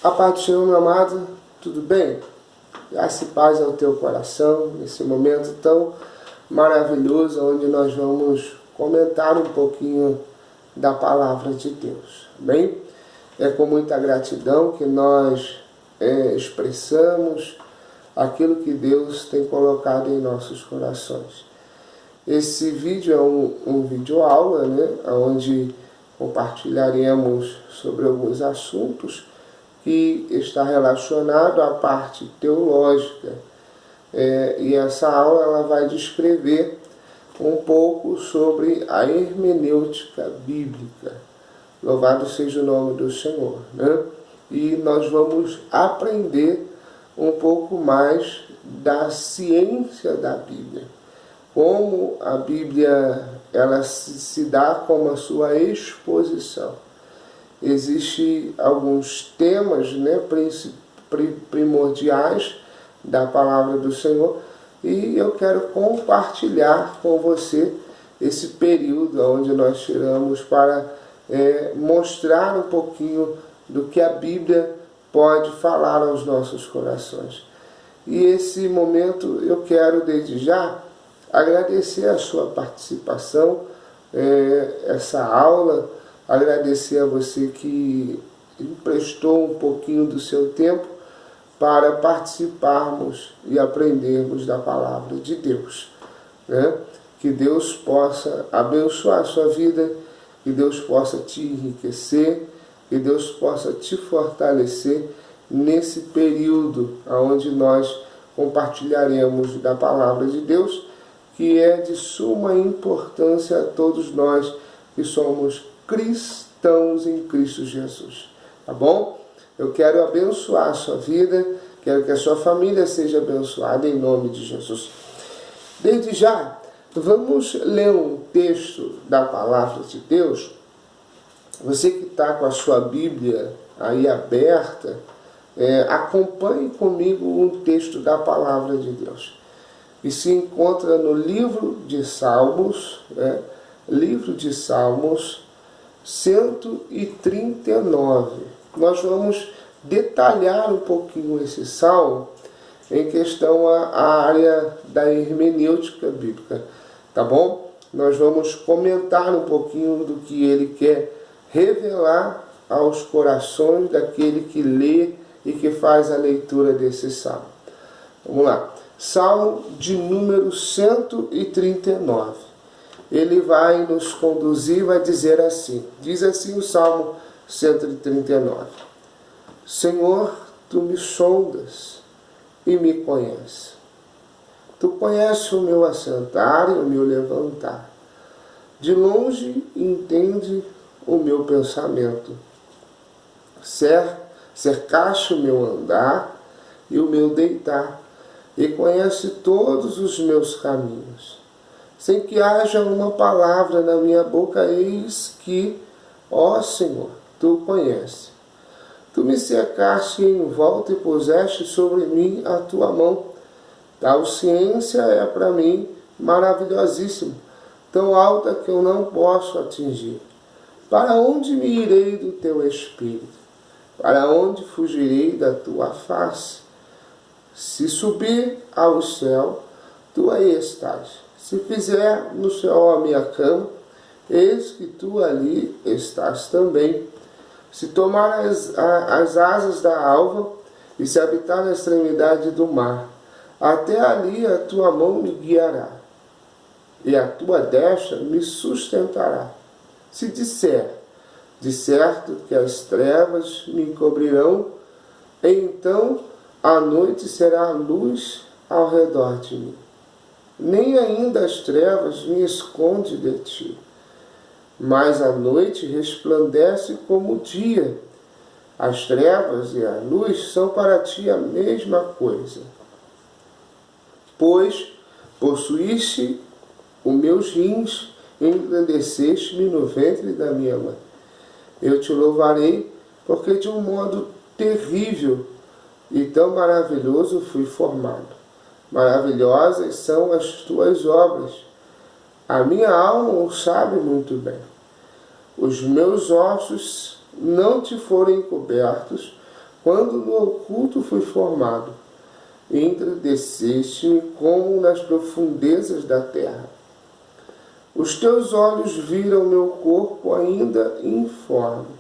A paz do Senhor, meu amado, tudo bem? Graça e paz ao teu coração, nesse momento tão maravilhoso, onde nós vamos comentar um pouquinho da palavra de Deus, bem? É com muita gratidão que nós expressamos aquilo que Deus tem colocado em nossos corações. Esse vídeo é um vídeo aula, né? Onde compartilharemos sobre alguns assuntos que está relacionado à parte teológica. E essa aula ela vai descrever um pouco sobre a hermenêutica bíblica. Louvado seja o nome do Senhor, né? E nós vamos aprender um pouco mais da ciência da Bíblia. Como a Bíblia ela se dá como a sua exposição. Existem alguns temas, né, primordiais da palavra do Senhor, e eu quero compartilhar com você esse período onde nós tiramos para mostrar um pouquinho do que a Bíblia pode falar aos nossos corações. E esse momento eu quero desde já agradecer a sua participação, essa aula, agradecer a você que emprestou um pouquinho do seu tempo para participarmos e aprendermos da palavra de Deus, né? Que Deus possa abençoar a sua vida, que Deus possa te enriquecer, que Deus possa te fortalecer nesse período onde nós compartilharemos da palavra de Deus, que é de suma importância a todos nós que somos cristãos em Cristo Jesus, tá bom? Eu quero abençoar a sua vida, quero que a sua família seja abençoada em nome de Jesus. Desde já, vamos ler um texto da palavra de Deus. Você que está com a sua Bíblia aí aberta, acompanhe comigo um texto da palavra de Deus. E se encontra no livro de Salmos, livro de Salmos 139. Nós vamos detalhar um pouquinho esse salmo em questão à área da hermenêutica bíblica, tá bom? Nós vamos comentar um pouquinho do que ele quer revelar aos corações daquele que lê e que faz a leitura desse salmo. Vamos lá. Salmo de número 139. Ele vai nos conduzir, vai dizer assim. Diz assim o Salmo 139. Senhor, tu me sondas e me conheces. Tu conheces o meu assentar e o meu levantar. De longe entende o meu pensamento. Cercaste o meu andar e o meu deitar, e conhece todos os meus caminhos. Sem que haja uma palavra na minha boca, eis que, ó Senhor, tu conheces. Tu me cercaste em volta e puseste sobre mim a tua mão. Tal ciência é para mim maravilhosíssima, tão alta que eu não posso atingir. Para onde me irei do teu espírito? Para onde fugirei da tua face? Se subir ao céu, tu aí estás. Se fizer no céu a minha cama, eis que tu ali estás também. Se tomar as asas da alva e se habitar na extremidade do mar, até ali a tua mão me guiará, e a tua destra me sustentará. Se disser, de certo que as trevas me encobrirão, então a noite será a luz ao redor de mim. Nem ainda as trevas me escondem de ti, mas a noite resplandece como o dia. As trevas e a luz são para ti a mesma coisa. Pois possuíste os meus rins, engrandeceste-me no ventre da minha mãe. Eu te louvarei, porque de um modo terrível e tão maravilhoso fui formado. Maravilhosas são as tuas obras. A minha alma o sabe muito bem. Os meus ossos não te foram encobertos, quando no oculto fui formado, engrandeceste-me como nas profundezas da terra. Os teus olhos viram meu corpo ainda informe,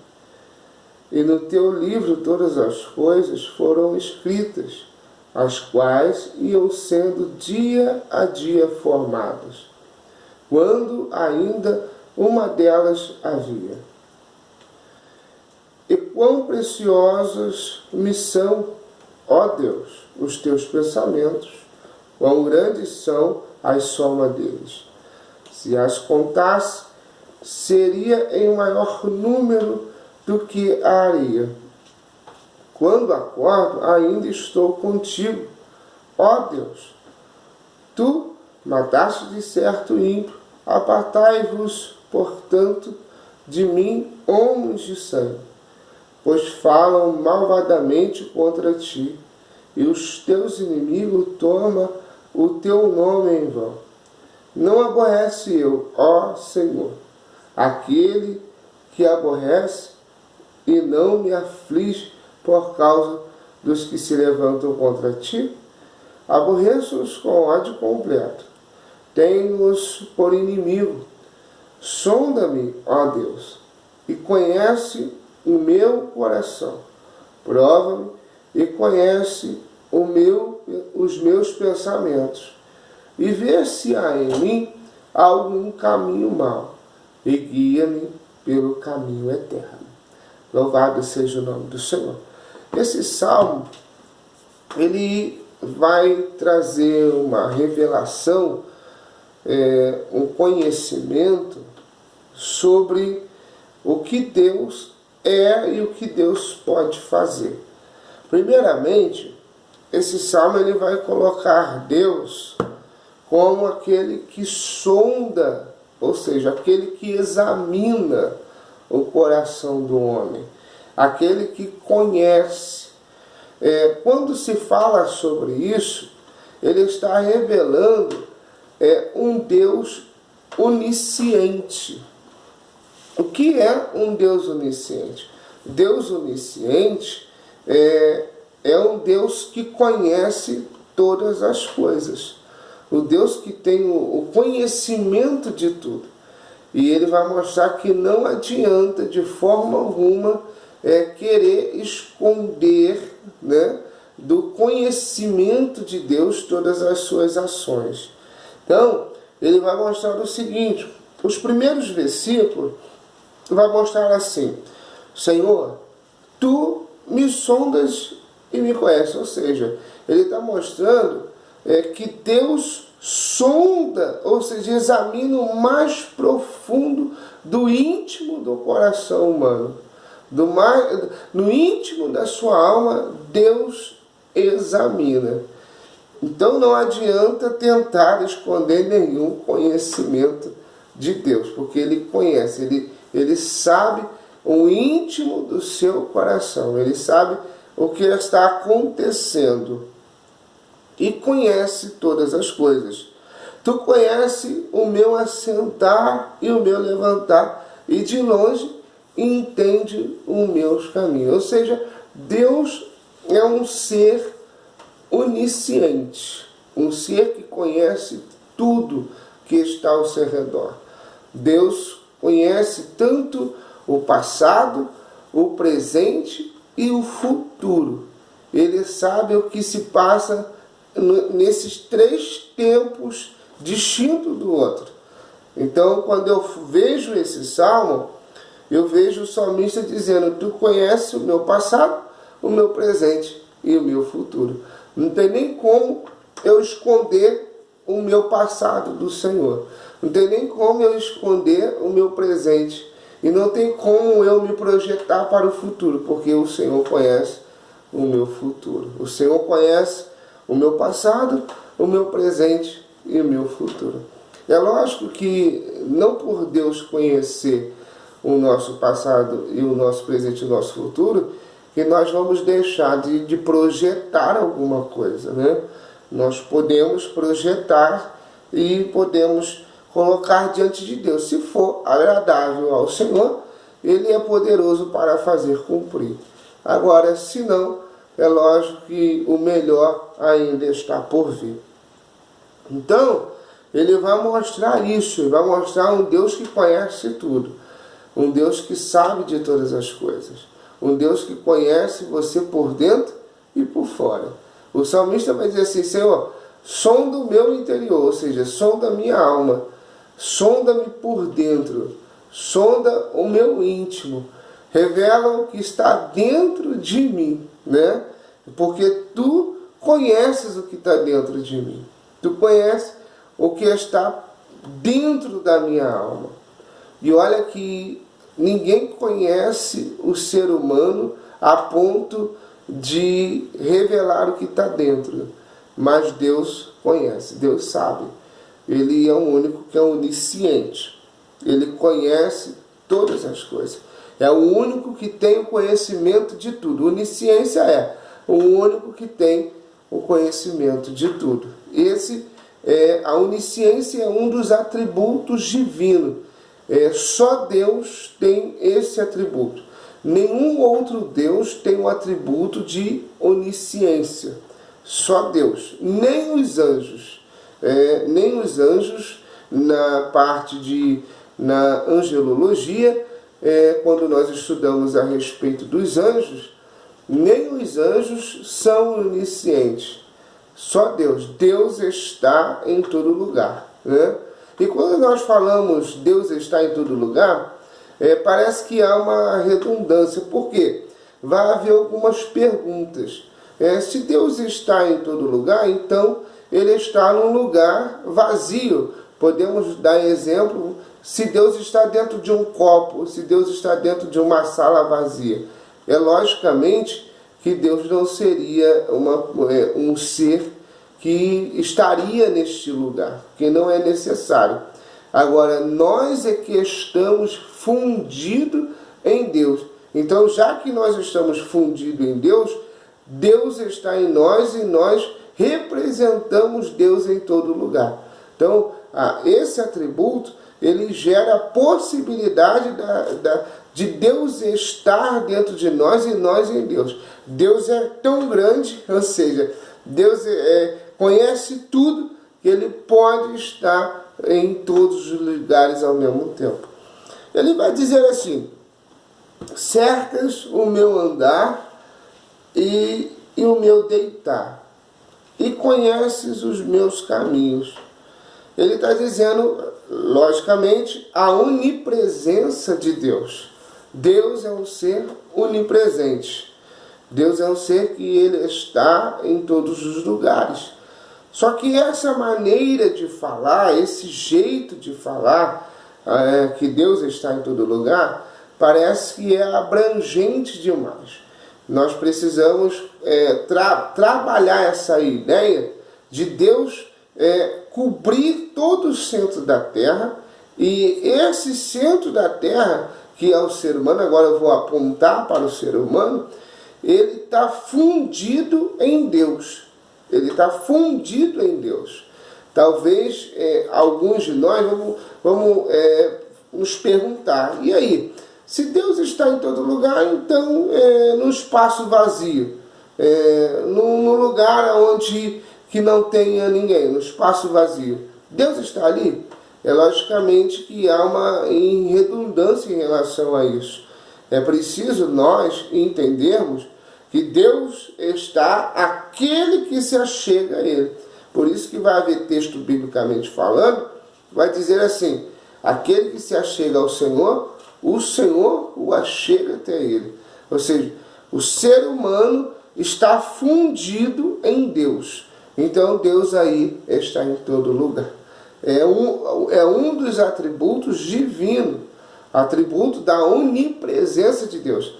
e no teu livro todas as coisas foram escritas, as quais iam sendo dia a dia formadas, quando ainda uma delas havia. E quão preciosos me são, ó Deus, os teus pensamentos, quão grandes são as somas deles. Se as contasse, seria em maior número do que a areia. Quando acordo, ainda estou contigo, ó Deus. Tu mataste de certo ímpio, apartai-vos, portanto, de mim, homens de sangue, pois falam malvadamente contra ti, e os teus inimigos tomam o teu nome em vão. Não aborrece eu, ó Senhor, aquele que aborrece, e não me aflige por causa dos que se levantam contra ti? Aborreço-os com ódio completo, tenho-os por inimigo. Sonda-me, ó Deus, e conhece o meu coração. Prova-me e conhece os meus pensamentos, e vê se há em mim algum caminho mau, e guia-me pelo caminho eterno. Louvado seja o nome do Senhor. Esse salmo, ele vai trazer uma revelação, um conhecimento sobre o que Deus é e o que Deus pode fazer. Primeiramente, esse salmo ele vai colocar Deus como aquele que sonda, ou seja, aquele que examina o coração do homem, aquele que conhece. Quando se fala sobre isso, ele está revelando um Deus onisciente. O que é um Deus onisciente? Deus onisciente é um Deus que conhece todas as coisas. O Deus que tem o conhecimento de tudo. E ele vai mostrar que não adianta de forma alguma querer esconder, né, do conhecimento de Deus todas as suas ações. Então, ele vai mostrar o seguinte, os primeiros versículos vai mostrar assim: Senhor, tu me sondas e me conheces. Ou seja, ele está mostrando que Deus sonda, ou seja, examina o mais profundo do íntimo do coração humano. No íntimo da sua alma, Deus examina. Então não adianta tentar esconder nenhum conhecimento de Deus, porque Ele conhece, Ele sabe o íntimo do seu coração, Ele sabe o que está acontecendo e conhece todas as coisas. Tu conhece o meu assentar e o meu levantar, e de longe entende os meus caminhos. Ou seja, Deus é um ser onisciente, um ser que conhece tudo que está ao seu redor. Deus conhece tanto o passado, o presente e o futuro. Ele sabe o que se passa nesses três tempos distintos do outro. Então, quando eu vejo esse salmo, eu vejo o salmista dizendo: tu conheces o meu passado, o meu presente e o meu futuro. Não tem nem como eu esconder o meu passado do Senhor. Não tem nem como eu esconder o meu presente. E não tem como eu me projetar para o futuro, porque o Senhor conhece o meu futuro. O Senhor conhece o meu passado, o meu presente e o meu futuro. É lógico que não por Deus conhecer o nosso passado e o nosso presente e o nosso futuro, que nós vamos deixar de projetar alguma coisa, né? Nós podemos projetar e podemos colocar diante de Deus. Se for agradável ao Senhor, Ele é poderoso para fazer cumprir. Agora, se não, é lógico que o melhor ainda está por vir. Então, ele vai mostrar isso, ele vai mostrar um Deus que conhece tudo, um Deus que sabe de todas as coisas, um Deus que conhece você por dentro e por fora. O salmista vai dizer assim: Senhor, sonda o meu interior, ou seja, sonda a minha alma, sonda-me por dentro, sonda o meu íntimo, revela o que está dentro de mim, né? Porque tu conheces o que está dentro de mim, tu conheces o que está dentro da minha alma. E olha que ninguém conhece o ser humano a ponto de revelar o que está dentro, mas Deus conhece, Deus sabe. Ele é o único que é onisciente, ele conhece todas as coisas, é o único que tem o conhecimento de tudo. Onisciência é o único que tem o conhecimento de tudo. A onisciência é um dos atributos divinos. Só Deus tem esse atributo. Nenhum outro Deus tem o atributo de onisciência. Só Deus. Nem os anjos. Na angelologia, quando nós estudamos a respeito dos anjos, nem os anjos são oniscientes. Só Deus. Deus está em todo lugar, né? E quando nós falamos Deus está em todo lugar, parece que há uma redundância. Por quê? Vai haver algumas perguntas. Se Deus está em todo lugar, então ele está num lugar vazio. Podemos dar exemplo, se Deus está dentro de um copo, se Deus está dentro de uma sala vazia. Logicamente que Deus não seria um ser que estaria neste lugar, que não é necessário. Agora, nós é que estamos fundidos em Deus. Então, já que nós estamos fundidos em Deus, Deus está em nós e nós representamos Deus em todo lugar. Então, esse atributo, ele gera a possibilidade de Deus estar dentro de nós e nós em Deus. Deus é tão grande, ou seja, Deus conhece tudo, que ele pode estar em todos os lugares ao mesmo tempo. Ele vai dizer assim: cercas o meu andar e o meu deitar, e conheces os meus caminhos. Ele está dizendo, logicamente, a onipresença de Deus. Deus é um ser onipresente. Deus é um ser que ele está em todos os lugares. Só que essa maneira de falar, esse jeito de falar, que Deus está em todo lugar, parece que é abrangente demais. Nós precisamos trabalhar essa ideia de Deus cobrir todo o centro da Terra, e esse centro da Terra, que é o ser humano, agora eu vou apontar para o ser humano, ele está fundido em Deus. Ele está fundido em Deus. Talvez alguns de nós vamos nos perguntar: e aí? Se Deus está em todo lugar, então no espaço vazio, num lugar onde que não tenha ninguém, no espaço vazio, Deus está ali? Logicamente que há uma redundância em relação a isso. É preciso nós entendermos que Deus está aquele que se achega a Ele. Por isso que vai haver texto biblicamente falando, vai dizer assim: aquele que se achega ao Senhor, o Senhor o achega até Ele. Ou seja, o ser humano está fundido em Deus. Então Deus aí está em todo lugar. É um dos atributos divinos, atributo da onipresença de Deus.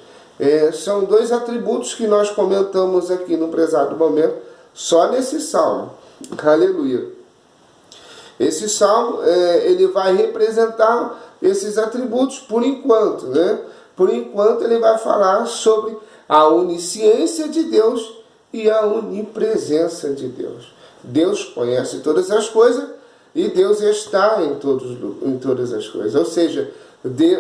São dois atributos que nós comentamos aqui no prezado momento, só nesse salmo. Aleluia. Esse salmo, ele vai representar esses atributos por enquanto, né? Por enquanto ele vai falar sobre a onisciência de Deus e a onipresença de Deus. Deus conhece todas as coisas e Deus está em todas as coisas. Ou seja,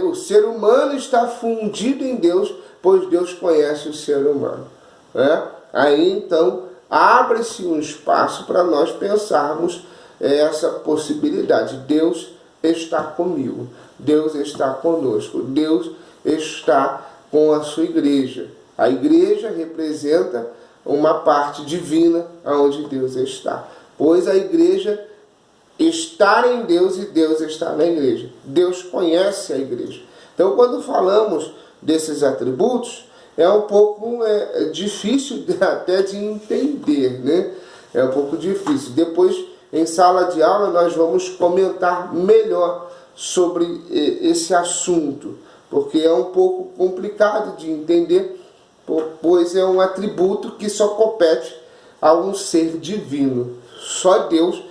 o ser humano está fundido em Deus, pois Deus conhece o ser humano. Né? Aí então abre-se um espaço para nós pensarmos essa possibilidade. Deus está comigo, Deus está conosco, Deus está com a sua igreja. A igreja representa uma parte divina onde Deus está, pois a igreja está em Deus e Deus está na igreja. Deus conhece a igreja. Então, quando falamos desses atributos, é um pouco difícil até de entender, né? É um pouco difícil. Depois, em sala de aula, nós vamos comentar melhor sobre esse assunto, porque é um pouco complicado de entender, pois é um atributo que só compete a um ser divino. Só Deus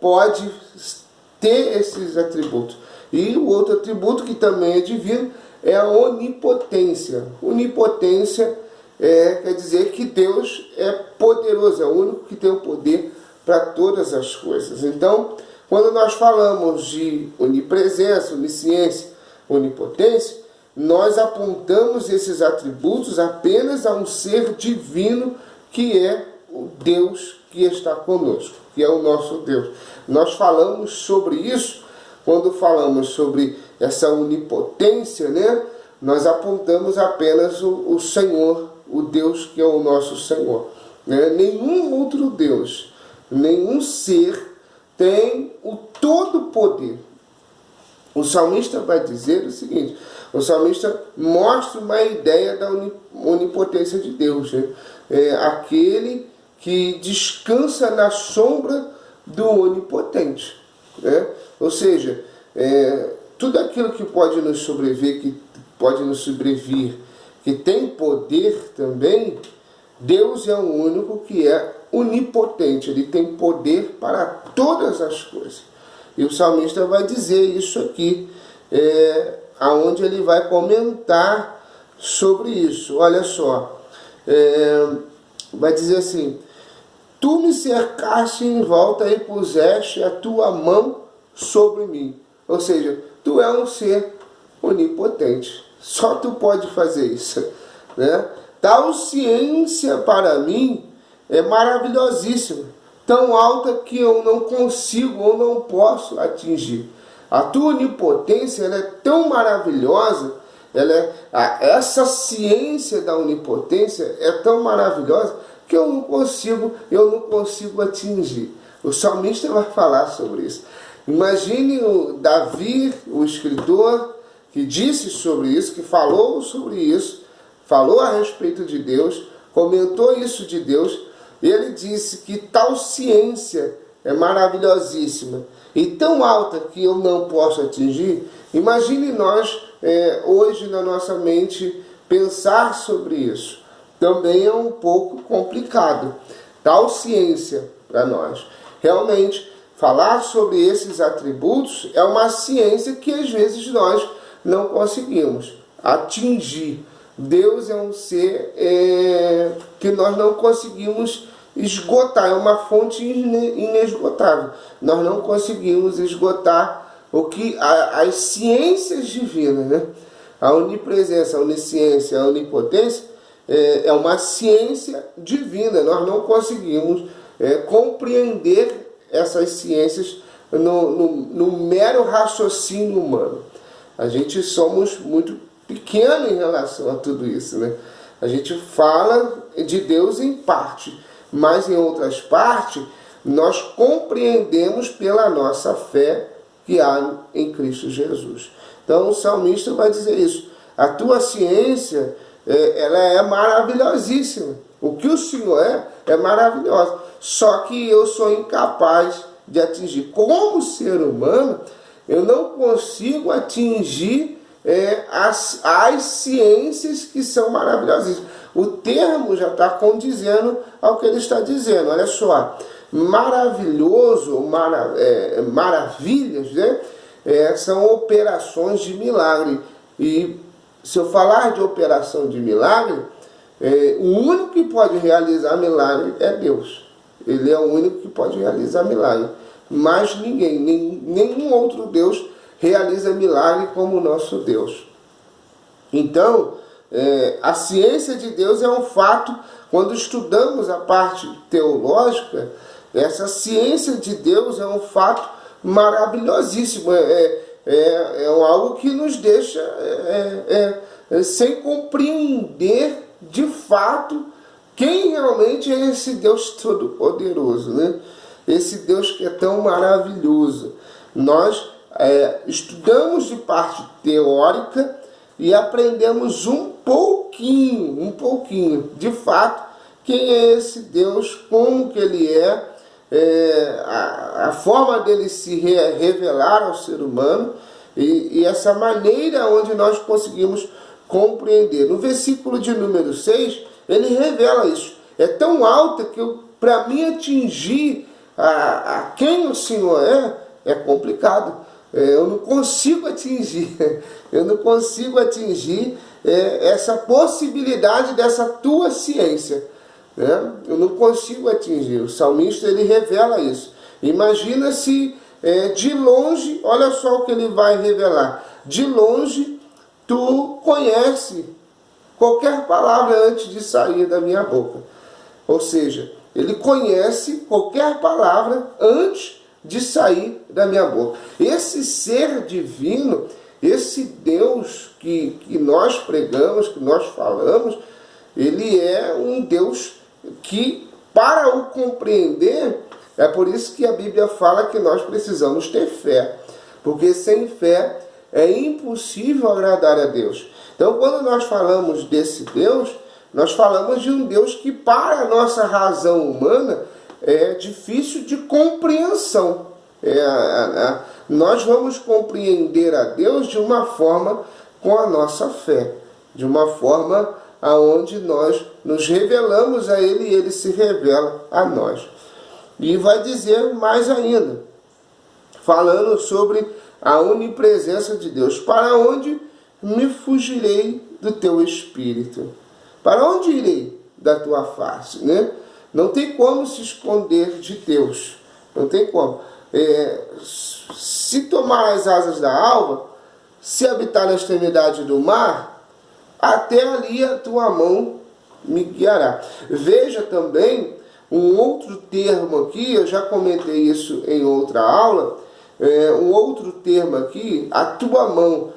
pode ter esses atributos. E o outro atributo que também é divino é a onipotência. Onipotência quer dizer que Deus é poderoso, é o único que tem o poder para todas as coisas. Então, quando nós falamos de onipresença, onisciência, onipotência, nós apontamos esses atributos apenas a um ser divino que é o Deus que está conosco, que é o nosso Deus. Nós falamos sobre isso quando falamos sobre essa onipotência, né? Nós apontamos apenas o Senhor, o Deus que é o nosso Senhor. Né? Nenhum outro Deus, nenhum ser tem o todo poder. O salmista vai dizer o seguinte, o salmista mostra uma ideia da onipotência de Deus, né? Aquele que descansa na sombra do onipotente, né? Ou seja, tudo aquilo que pode nos sobrevir, que tem poder também, Deus é o único que é onipotente, ele tem poder para todas as coisas. E o salmista vai dizer isso aqui, aonde ele vai comentar sobre isso. Olha só, vai dizer assim: tu me cercaste em volta e puseste a tua mão sobre mim. Ou seja, tu é um ser onipotente. Só tu pode fazer isso, né? Tal ciência para mim é maravilhosíssima, tão alta que eu não consigo ou não posso atingir. A tua onipotência ela é tão maravilhosa, essa ciência da onipotência é tão maravilhosa que eu não consigo atingir. O salmista vai falar sobre isso. Imagine o Davi, o escritor, que disse sobre isso, que falou sobre isso, falou a respeito de Deus, comentou isso de Deus, e ele disse que tal ciência é maravilhosíssima e tão alta que eu não posso atingir. Imagine nós, hoje na nossa mente, pensar sobre isso. Também é um pouco complicado. Tal ciência para nós. Realmente, falar sobre esses atributos é uma ciência que às vezes nós não conseguimos atingir. Deus é um ser que nós não conseguimos esgotar, é uma fonte inesgotável. Nós não conseguimos esgotar as ciências divinas, né? A onipresença, a onisciência, a onipotência é uma ciência divina. Nós não conseguimos compreender essas ciências no mero raciocínio humano. A gente somos muito pequeno em relação a tudo isso, né? A gente fala de Deus em parte, mas em outras partes nós compreendemos pela nossa fé que há em Cristo Jesus. Então o salmista vai dizer isso. A tua ciência, ela é maravilhosíssima. O que o Senhor é maravilhoso. Só que eu sou incapaz de atingir. Como ser humano, eu não consigo atingir as ciências que são maravilhosas. O termo já está condizendo ao que ele está dizendo. Olha só, maravilhoso, maravilhas, né? São operações de milagre. E se eu falar de operação de milagre, o único que pode realizar milagre é Deus. Ele é o único que pode realizar milagre. Mas ninguém, nenhum outro Deus realiza milagre como o nosso Deus. Então, A ciência de Deus é um fato. Quando estudamos a parte teológica, essa ciência de Deus é um fato maravilhosíssimo. É algo que nos deixa sem compreender de fato quem realmente é esse Deus Todo-Poderoso, né? Esse Deus que é tão maravilhoso. Nós estudamos de parte teórica e aprendemos um pouquinho, de fato, quem é esse Deus, como que ele a forma dele se revelar ao ser humano e essa maneira onde nós conseguimos compreender. No versículo de número 6, ele revela isso. É tão alta que para mim atingir a quem o Senhor é complicado. Eu não consigo atingir, essa possibilidade dessa tua ciência. Eu não consigo atingir. O salmista ele revela isso. Imagina se de longe, olha só o que ele vai revelar. De longe tu conhece qualquer palavra antes de sair da minha boca. Ou seja, ele conhece qualquer palavra antes de sair da minha boca. Esse ser divino, esse Deus que nós pregamos, que nós falamos, ele é um Deus que, para o compreender, é por isso que a Bíblia fala que nós precisamos ter fé. Porque sem fé é impossível agradar a Deus. Então, quando nós falamos desse Deus, nós falamos de um Deus que, para a nossa razão humana, é difícil de compreensão. Nós vamos compreender a Deus de uma forma com a nossa fé, de uma forma aonde nós nos revelamos a Ele e Ele se revela a nós. E vai dizer mais ainda, falando sobre a onipresença de Deus. Para onde me fugirei do teu Espírito? Para onde irei da tua face? Né? Não tem como se esconder de Deus. Não tem como. Se tomar as asas da alva, se habitar na extremidade do mar, até ali a tua mão me guiará. Veja também um outro termo aqui, eu já comentei isso em outra aula, um outro termo aqui, a tua mão.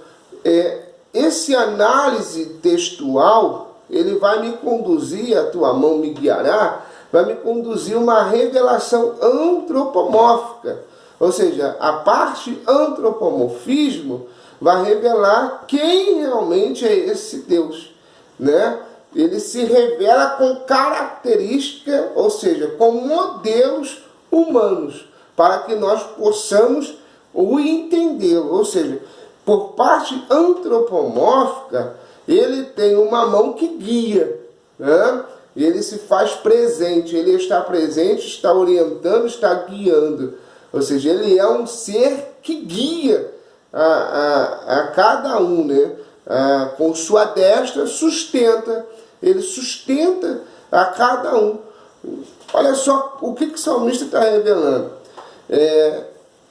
Esse análise textual, ele vai me conduzir, a tua mão me guiará, vai me conduzir uma revelação antropomórfica. Ou seja, a parte antropomorfismo vai revelar quem realmente é esse Deus, né? Ele se revela com característica, ou seja, com modelos humanos, para que nós possamos o entendê-lo. Ou seja, por parte antropomórfica, ele tem uma mão que guia, né? Ele se faz presente, ele está presente, está orientando, está guiando. Ou seja, ele é um ser que guia a cada um, né? Com sua destra sustenta, ele sustenta a cada um. Olha só o que o salmista está revelando.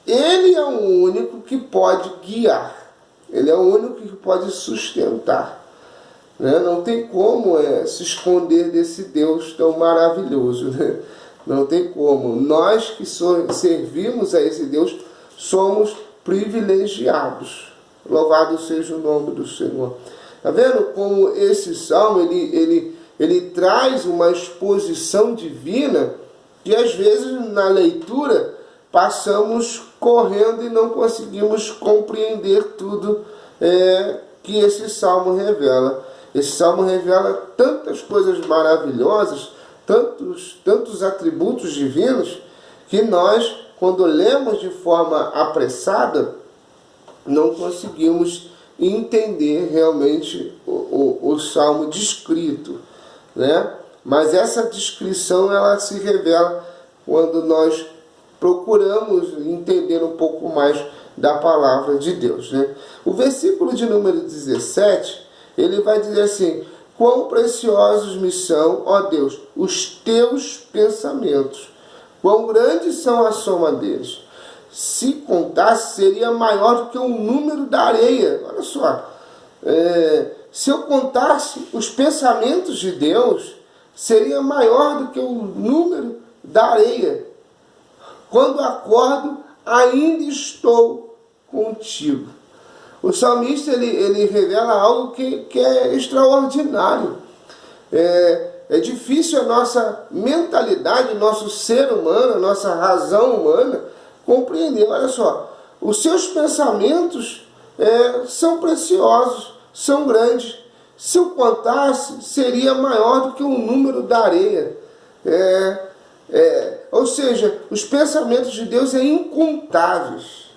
Ele é o único que pode guiar, ele é o único que pode sustentar. Né? Não tem como se esconder desse Deus tão maravilhoso. Né? Não tem como. Nós que servimos a esse Deus somos privilegiados. Louvado seja o nome do Senhor. Está vendo como esse salmo ele traz uma exposição divina que às vezes na leitura passamos correndo e não conseguimos compreender tudo que esse salmo revela. Esse salmo revela tantas coisas maravilhosas, tantos atributos divinos, que nós, quando lemos de forma apressada, não conseguimos entender realmente o salmo descrito, né? Mas essa descrição ela se revela quando nós procuramos entender um pouco mais da palavra de Deus, né? O versículo de número 17, ele vai dizer assim: quão preciosos me são, ó Deus, os teus pensamentos, quão grandes são a soma deles. Se contasse, seria maior do que o número da areia. Olha só, se eu contasse os pensamentos de Deus, seria maior do que o número da areia. Quando acordo, ainda estou contigo. O salmista ele revela algo que é extraordinário. É difícil a nossa mentalidade, nosso ser humano, a nossa razão humana compreender. Olha só, os seus pensamentos são preciosos, são grandes. Se eu contasse, seria maior do que o número da areia. Ou seja, os pensamentos de Deus são incontáveis.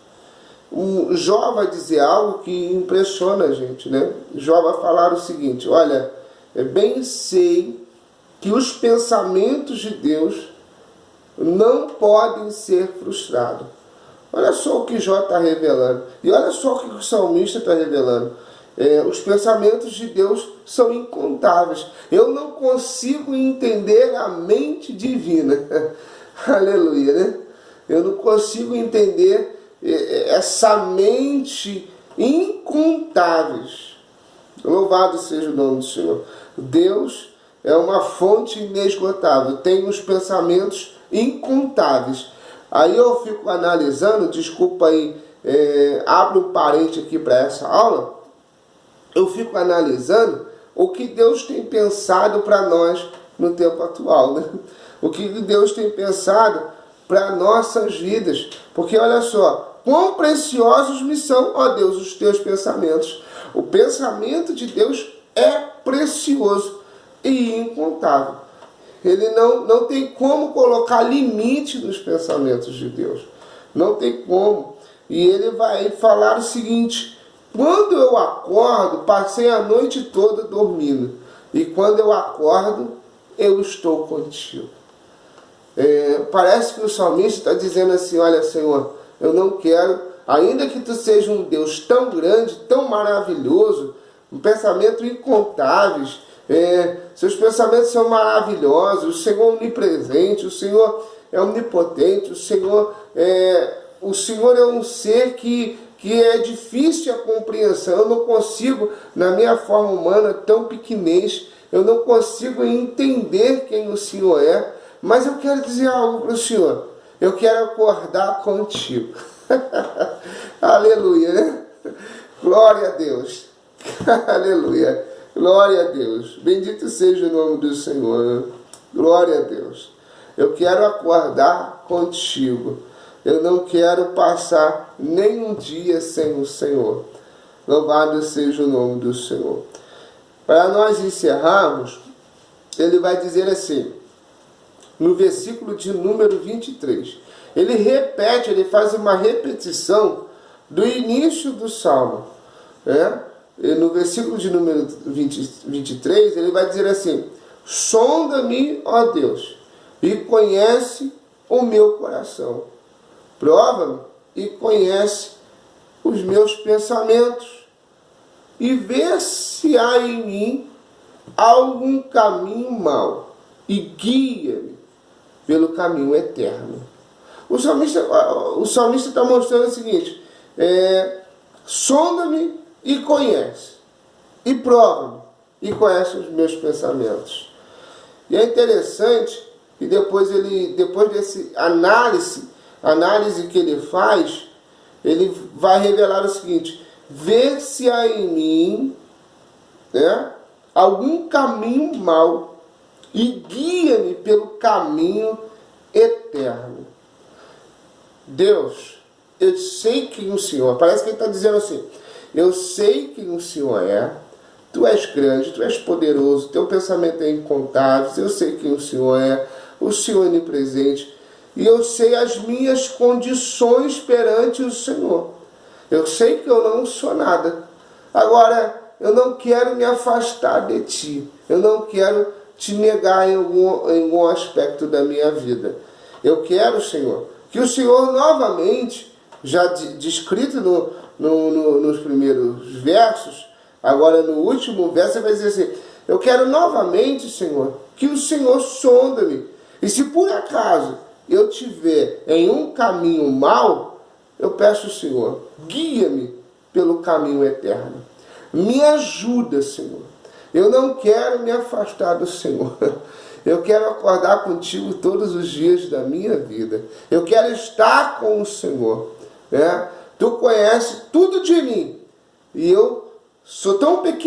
O Jó vai dizer algo que impressiona a gente, né? Jó vai falar o seguinte: olha, bem sei que os pensamentos de Deus não podem ser frustrados. Olha só o que Jó está revelando. E olha só o que o salmista está revelando. Os pensamentos de Deus são incontáveis. Eu não consigo entender a mente divina. Aleluia, né? Eu não consigo entender essa mente incontáveis. Louvado seja o nome do Senhor. Deus é uma fonte inesgotável. Tem uns pensamentos incontáveis. Aí eu fico analisando, desculpa aí, abro um parente aqui para essa aula. Eu fico analisando o que Deus tem pensado para nós no tempo atual, né? O que Deus tem pensado para nossas vidas. Porque olha só, quão preciosos me são, ó Deus, os teus pensamentos. O pensamento de Deus é precioso e incontável. Ele não tem como colocar limite nos pensamentos de Deus. Não tem como. E ele vai falar o seguinte: quando eu acordo, passei a noite toda dormindo. E quando eu acordo, eu estou contigo. Parece que o salmista está dizendo assim: olha, Senhor, eu não quero, ainda que tu seja um Deus tão grande, tão maravilhoso, um pensamento incontáveis, seus pensamentos são maravilhosos, o Senhor é onipresente, o Senhor é onipotente, o Senhor é um ser que é difícil a compreensão. Eu não consigo, na minha forma humana tão pequenez, eu não consigo entender quem o Senhor é, mas eu quero dizer algo para o Senhor: eu quero acordar contigo. Aleluia, né? Glória a Deus. Aleluia. Glória a Deus. Bendito seja o nome do Senhor. Glória a Deus. Eu quero acordar contigo. Eu não quero passar nenhum dia sem o Senhor. Louvado seja o nome do Senhor. Para nós encerrarmos, ele vai dizer assim, no versículo de número 23. Ele repete, ele faz uma repetição do início do Salmo. E no versículo de número 23, ele vai dizer assim: sonda-me, ó Deus, e conhece o meu coração. Prova-me e conhece os meus pensamentos, e vê se há em mim algum caminho mau, e guia-me pelo caminho eterno. O salmista está mostrando o seguinte: sonda-me e conhece, e prova-me e conhece os meus pensamentos. E é interessante que depois desse análise que ele faz, ele vai revelar o seguinte: vê se há em mim algum caminho mau e guia-me pelo caminho eterno. Deus, eu sei quem o Senhor, parece que ele está dizendo assim: eu sei quem o Senhor é, tu és grande, tu és poderoso, teu pensamento é incontável, eu sei quem o Senhor é, o Senhor é onipresente, e eu sei as minhas condições perante o Senhor. Eu sei que eu não sou nada. Agora, eu não quero me afastar de ti, eu não quero te negar em algum aspecto da minha vida. Eu quero, Senhor, que o Senhor novamente, já descrito nos primeiros versos, agora no último verso, ele vai dizer assim: eu quero novamente, Senhor, que o Senhor sonda-me, e se por acaso eu tiver em um caminho mau, eu peço, Senhor, guia-me pelo caminho eterno. Me ajuda, Senhor. Eu não quero me afastar do Senhor. Eu quero acordar contigo todos os dias da minha vida. Eu quero estar com o Senhor. Né? Tu conheces tudo de mim. E eu sou tão pequeno